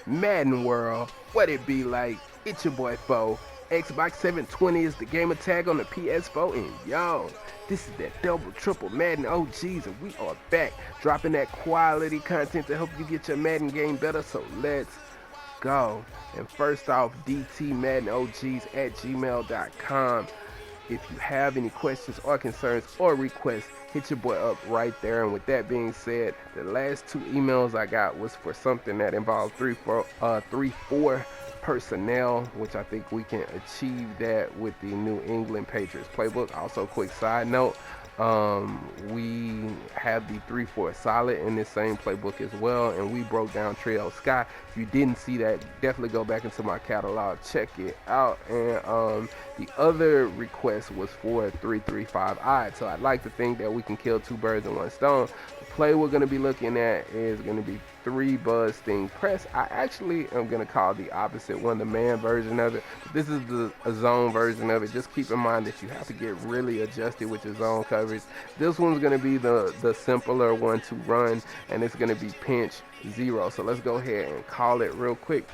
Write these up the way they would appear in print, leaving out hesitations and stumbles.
Madden World, what it be like? It's your boy Fo. Xbox 720 is the gamer tag on the PS4, and yo, this is that double triple Madden OGs, and we are back dropping that quality content to help you get your Madden game better. So let's go. And first off, dtmaddenOGs@gmail.com. If you have any questions or concerns or requests, hit your boy up right there. And with that being said, the last two emails I got was for something that involved 3-4 personnel, which I think we can achieve that with the New England Patriots playbook. Also, quick side note, we have the 3-4 solid in this same playbook as well, and we broke down Trail Sky. If you didn't see that, definitely go back into my catalog, check it out. And the other request was for 3-3-5 odd, so I'd like to think that we can kill two birds with one stone. The play we're going to be looking at is going to be 3 buzz sting press. I actually am going to call the opposite one the man version of it. This is a zone version of it. Just keep in mind that you have to get really adjusted with your zone coverage. This one's going to be the simpler one to run, and it's going to be pinch 0. So let's go ahead and call it real quick.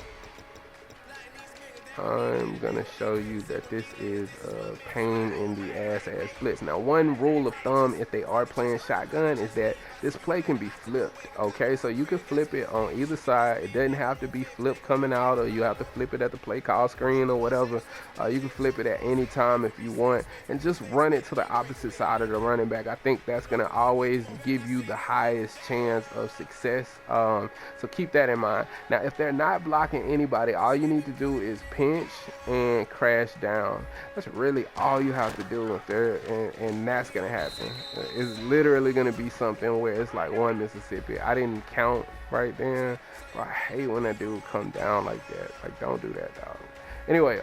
I'm going to show you that this is a pain in the ass blitz. Now, one rule of thumb if they are playing shotgun is that this play can be flipped, okay? So you can flip it on either side. It doesn't have to be flipped coming out, or you have to flip it at the play call screen or whatever. You can flip it at any time if you want, and just run it to the opposite side of the running back. I think that's going to always give you the highest chance of success. So keep that in mind. Now, if they're not blocking anybody, all you need to do is pinch and crash down. That's really all you have to do if they're, and that's going to happen. It's literally going to be something where it's like one Mississippi. I didn't count right then. I hate when that dude come down like that. Like, don't do that, dog. Anyway,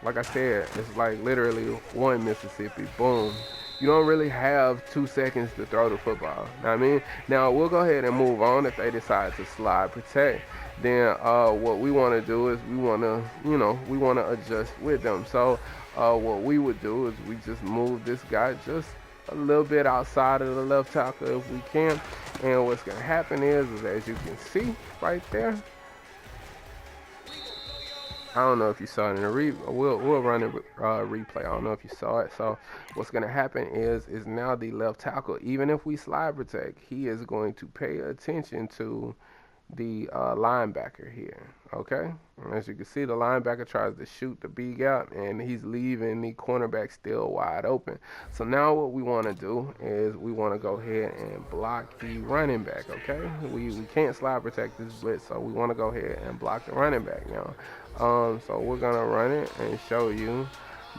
like I said, it's like literally one Mississippi. Boom. You don't really have 2 seconds to throw the football. Know what I mean? Now, we'll go ahead and move on if they decide to slide protect. Then what we want to do is we want to adjust with them. So what we would do is we just move this guy just a little bit outside of the left tackle if we can. And what's going to happen is as you can see right there, I don't know if you saw it in the replay. We'll run a replay. I don't know if you saw it. So what's going to happen is now the left tackle, even if we slide protect, he is going to pay attention to the linebacker here. Okay, as you can see, the linebacker tries to shoot the B gap, and he's leaving the cornerback still wide open. So now what we want to do is we want to go ahead and block the running back. Okay, we can't slide protect this blitz, so we want to go ahead and block the running back now. So we're gonna run it and show you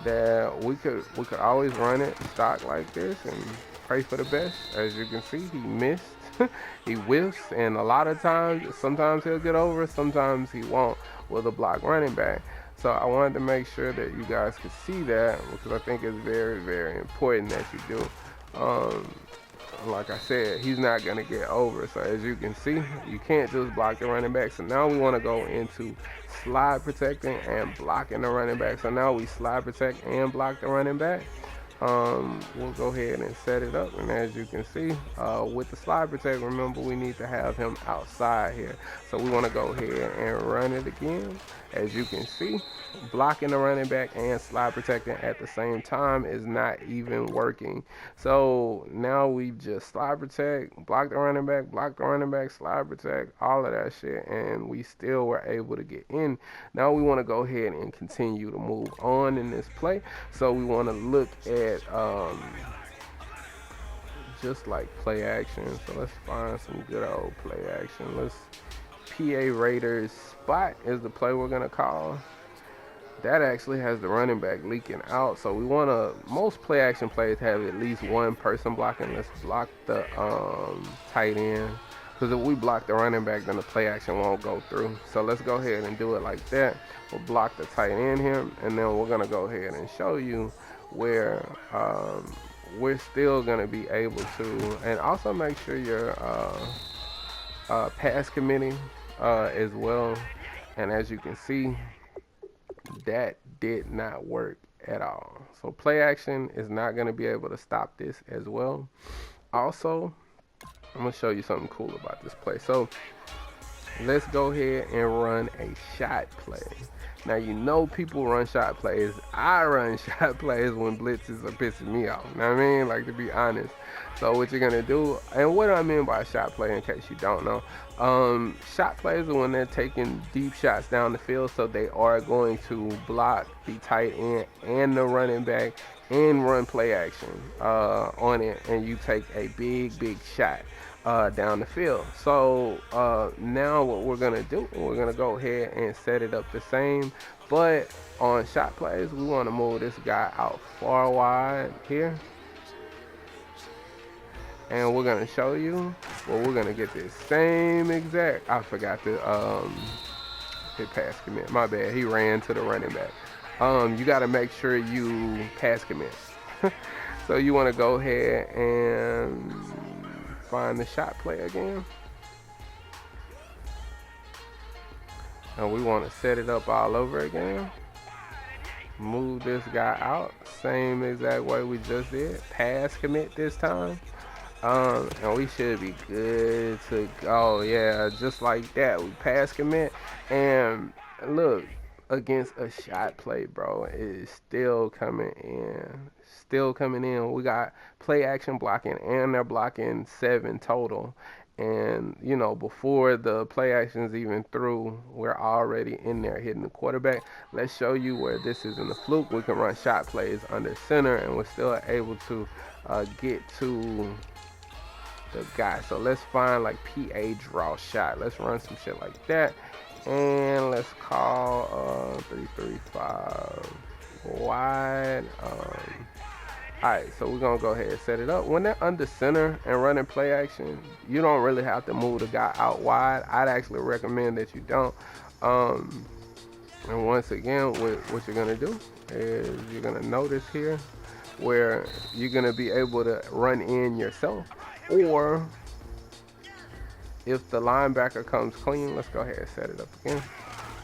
that we could always run it stock like this and pray for the best. As you can see, he missed. He whiffs, and a lot of times, sometimes he'll get over, sometimes he won't with a block running back. So I wanted to make sure that you guys could see that, because I think it's very, very important that you do. Like I said, he's not going to get over. So as you can see, you can't just block the running back. So now we want to go into slide protecting and blocking the running back. So now we slide protect and block the running back. We'll go ahead and set it up, and as you can see, with the slide protect, remember we need to have him outside here. So we want to go ahead and run it again. As you can see, blocking the running back and slide protecting at the same time is not even working. So now we just slide protect, block the running back, slide protect, all of that shit, and we still were able to get in. Now we want to go ahead and continue to move on in this play. So we want to look at just like play action. So let's find some good old play action. Let's PA Raiders spot is the play we're gonna call. That actually has the running back leaking out. So we want to, most play action plays have at least one person blocking. Let's block the tight end, because if we block the running back, then the play action won't go through. So let's go ahead and do it like that. We'll block the tight end here, and then we're gonna go ahead and show you where we're still gonna be able to, and also make sure your pass committee as well. And as you can see, that did not work at all. So play action is not going to be able to stop this as well. Also, I'm going to show you something cool about this play. So let's go ahead and run a shot play. Now you know people run shot plays. I run shot plays when blitzes are pissing me off. You know what I mean? Like, to be honest. So what you're gonna do, and what I mean by shot play, in case you don't know, shot plays are when they're taking deep shots down the field. So they are going to block the tight end and the running back and run play action on it, and you take a big shot down the field. So now what we're gonna do, we're gonna go ahead and set it up the same, but on shot plays, we want to move this guy out far wide here, and we're gonna show you. Well, we're gonna get this same exact. I forgot to hit pass commit. My bad. He ran to the running back. You got to make sure you pass commit. So you want to go ahead and find the shot play again, and we want to set it up all over again. Move this guy out same exact way we just did. Pass commit this time, and we should be good to go. Yeah, just like that, we pass commit. And look, against a shot play, bro, it is still coming in. Still coming in. We got play action blocking, and they're blocking 7 total. And you know, before the play action's even through, we're already in there hitting the quarterback. Let's show you where this isn't a fluke. We can run shot plays under center, and we're still able to get to the guy. So let's find like PA draw shot. Let's run some shit like that. And let's call 335 wide. Alright, so we're gonna go ahead and set it up. When they're under center and running play action, you don't really have to move the guy out wide. I'd actually recommend that you don't. And once again, what you're gonna do is you're gonna notice here where you're gonna be able to run in yourself, or if the linebacker comes clean, let's go ahead and set it up again.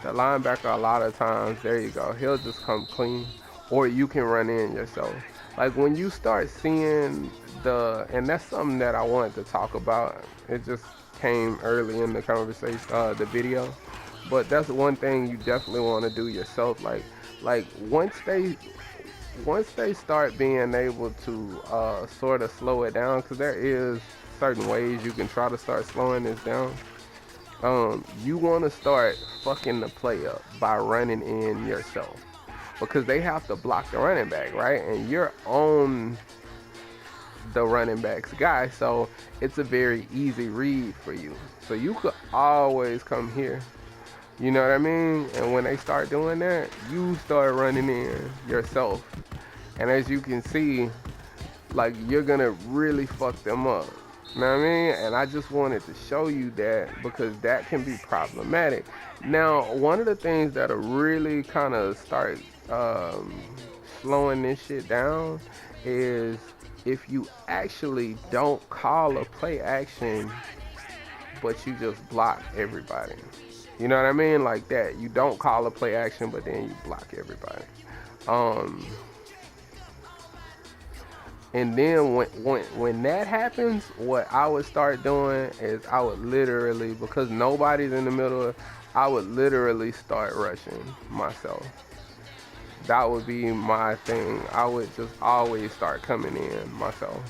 The linebacker, a lot of times, there you go, he'll just come clean, or you can run in yourself. Like when you start seeing and that's something that I wanted to talk about. It just came early in the conversation, the video. But that's one thing you definitely want to do yourself. Like once they start being able to sort of slow it down, because there is certain ways you can try to start slowing this down. You want to start fucking the play up by running in yourself, because they have to block the running back, right? And you're on the running back's guy, so it's a very easy read for you. So you could always come here, you know what I mean? And when they start doing that, you start running in yourself. And as you can see, like, you're gonna really fuck them up. You know what I mean? And I just wanted to show you that, because that can be problematic. Now, one of the things that'll really kind of start slowing this shit down is if you actually don't call a play action, but you just block everybody. You know what I mean? Like that. You don't call a play action, but then you block everybody. And then when that happens, what I would start doing is I would literally, because nobody's in the middle, I would literally start rushing myself. That would be my thing. I would just always start coming in myself.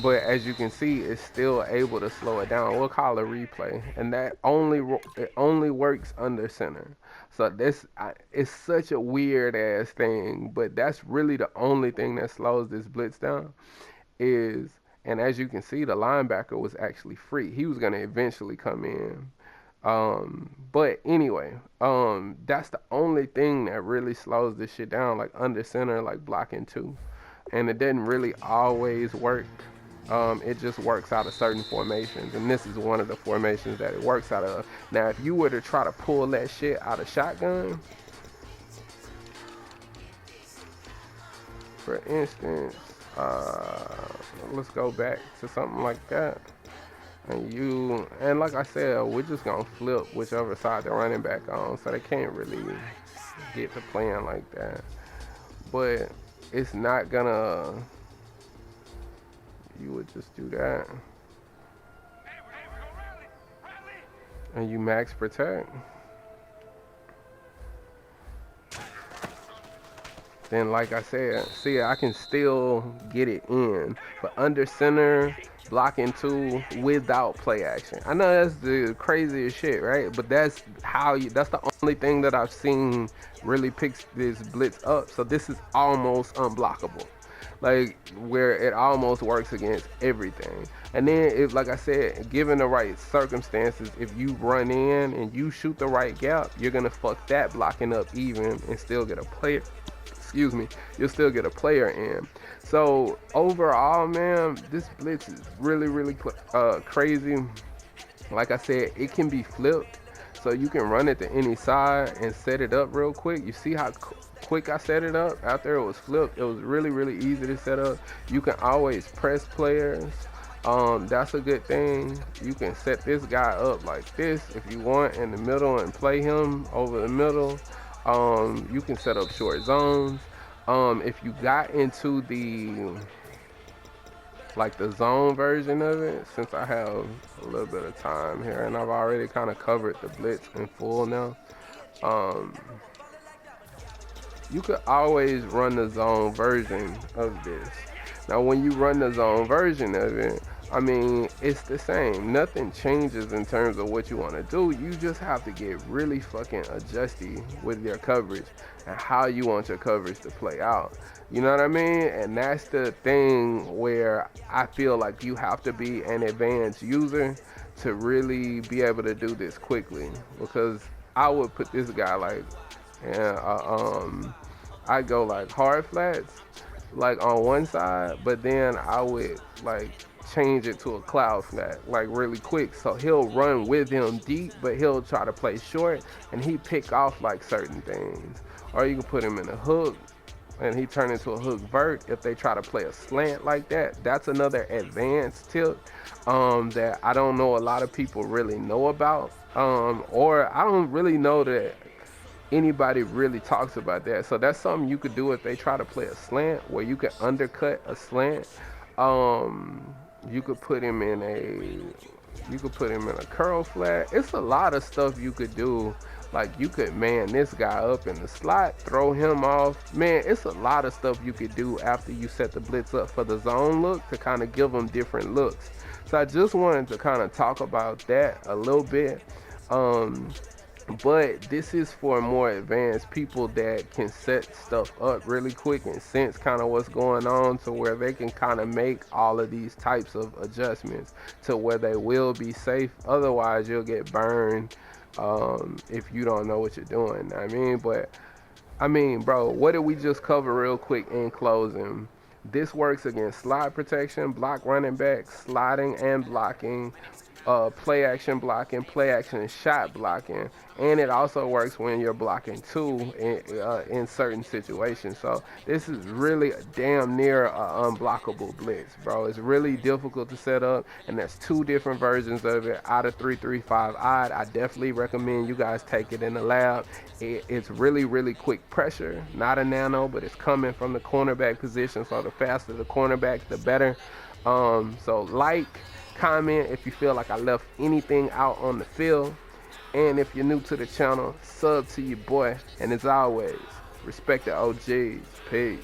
But as you can see, it's still able to slow it down. We'll call it replay, and that only works under center. So it's such a weird ass thing, but that's really the only thing that slows this blitz down. And as you can see, the linebacker was actually free. He was gonna eventually come in. But anyway, that's the only thing that really slows this shit down, like under center, like blocking 2. And it didn't really always work. It just works out of certain formations, and this is one of the formations that it works out of. Now, if you were to try to pull that shit out of shotgun, for instance, let's go back to something like that. And like I said, we're just gonna flip whichever side the running back on, so they can't really get to playing like that. But it's not gonna. You would just do that, and you max protect, then like I said, see, I can still get it in. But under center, blocking two without play action. I know that's the craziest shit, right? But that's how you, that's the only thing that I've seen really picks this blitz up. So this is almost unblockable. Like where it almost works against everything. And then if, like I said, given the right circumstances, if you run in and you shoot the right gap, you're gonna fuck that blocking up even and still get a player. Excuse me, you'll still get a player in. So overall, man, this blitz is really crazy. Like I said, it can be flipped, so you can run it to any side and set it up real quick. You see how quick I set it up after it was flipped? It was really easy to set up. You can always press players. That's a good thing. You can set this guy up like this if you want in the middle and play him over the middle. You can set up short zones. If you got into the zone version of it, since I have a little bit of time here and I've already kind of covered the blitz in full now, you could always run the zone version of this. Now when you run the zone version of it, I mean, it's the same. Nothing changes in terms of what you want to do. You just have to get really fucking adjusty with your coverage and how you want your coverage to play out. You know what I mean? And that's the thing where I feel like you have to be an advanced user to really be able to do this quickly. Because I would put this guy like, I go like hard flats, like on one side, but then I would like change it to a cloud flat like really quick, so he'll run with him deep, but he'll try to play short and he pick off like certain things. Or you can put him in a hook and he turn into a hook vert if they try to play a slant like that. That's another advanced tip that I don't know a lot of people really know about, or I don't really know that anybody really talks about that. So that's something you could do if they try to play a slant, where you could undercut a slant. You could put him in a curl flat. It's a lot of stuff you could do. Like you could man this guy up in the slot, throw him off. Man, it's a lot of stuff you could do after you set the blitz up for the zone look to kind of give them different looks. So I just wanted to kind of talk about that a little bit. But this is for more advanced people that can set stuff up really quick and sense kind of what's going on, to where they can kind of make all of these types of adjustments to where they will be safe. Otherwise, you'll get burned if you don't know what you're doing. But I mean, bro, what did we just cover real quick in closing? This works against slide protection, block running back, sliding and blocking, play action blocking, play action shot blocking, and it also works when you're blocking two in certain situations. So this is really damn near an unblockable blitz, bro. It's really difficult to set up, and there's two different versions of it out of 335 odd. I definitely recommend you guys take it in the lab. It's really quick pressure, not a nano, but it's coming from the cornerback position, so the faster the cornerback, the better. So comment if you feel like I left anything out on the field, and if you're new to the channel, sub to your boy, and as always, respect the OGs. Peace.